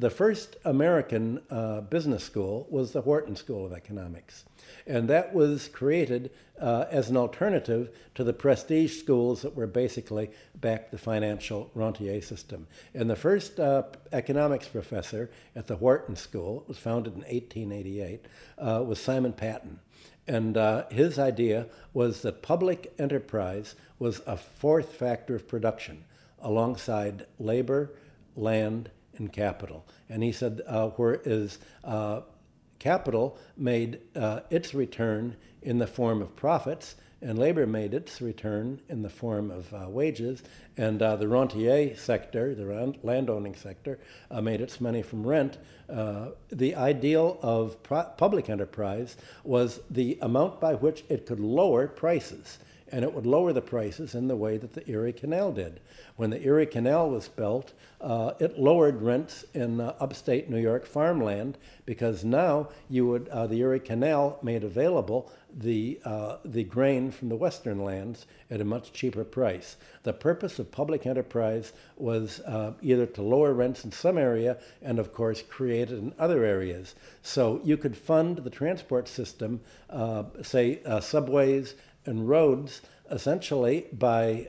the first American business school was the Wharton School of Economics. And that was created as an alternative to the prestige schools that were basically back the financial rentier system. And the first economics professor at the Wharton School, it was founded in 1888, was Simon Patton. And his idea was that public enterprise was a fourth factor of production alongside labor, land, and capital. And he said, whereas capital made its return in the form of profits, and labor made its return in the form of wages, and the rentier sector, the landowning sector, made its money from rent. The ideal of public enterprise was the amount by which it could lower prices. And it would lower the prices in the way that the Erie Canal did. When the Erie Canal was built, it lowered rents in upstate New York farmland because now the Erie Canal made available the grain from the western lands at a much cheaper price. The purpose of public enterprise was either to lower rents in some area and, of course, create it in other areas. So you could fund the transport system, say subways, and roads essentially by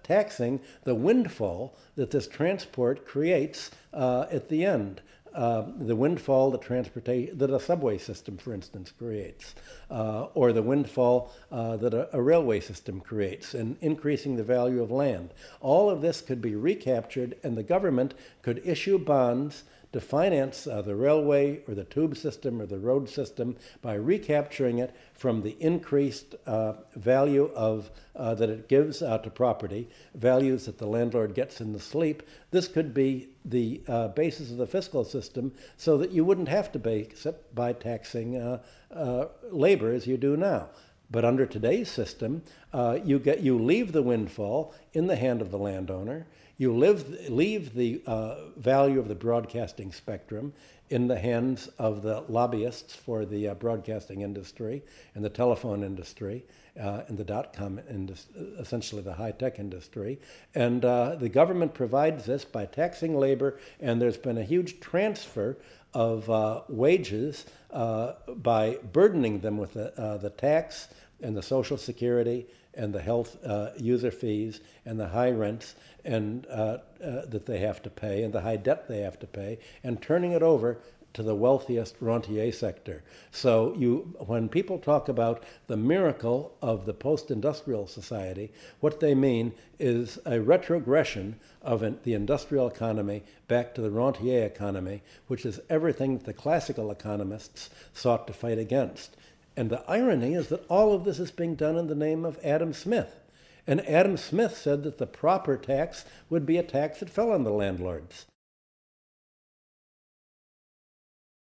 taxing the windfall that this transport creates at the end. The windfall that a subway system, for instance, creates, or the windfall that a railway system creates, and increasing the value of land. All of this could be recaptured, and the government could issue bonds to finance the railway or the tube system or the road system by recapturing it from the increased value of that it gives to property, values that the landlord gets in the sleep. This could be the basis of the fiscal system so that you wouldn't have to base it by taxing labor as you do now. But under today's system, you leave the windfall in the hand of the landowner. You leave the value of the broadcasting spectrum in the hands of the lobbyists for the broadcasting industry and the telephone industry and the dot-com industry, essentially the high-tech industry. And the government provides this by taxing labor, and there's been a huge transfer of wages by burdening them with the tax and the Social Security and the health user fees and the high rents and that they have to pay and the high debt they have to pay, and turning it over to the wealthiest rentier sector. So when people talk about the miracle of the post-industrial society, what they mean is a retrogression of the industrial economy back to the rentier economy, which is everything that the classical economists sought to fight against. And the irony is that all of this is being done in the name of Adam Smith. And Adam Smith said that the proper tax would be a tax that fell on the landlords.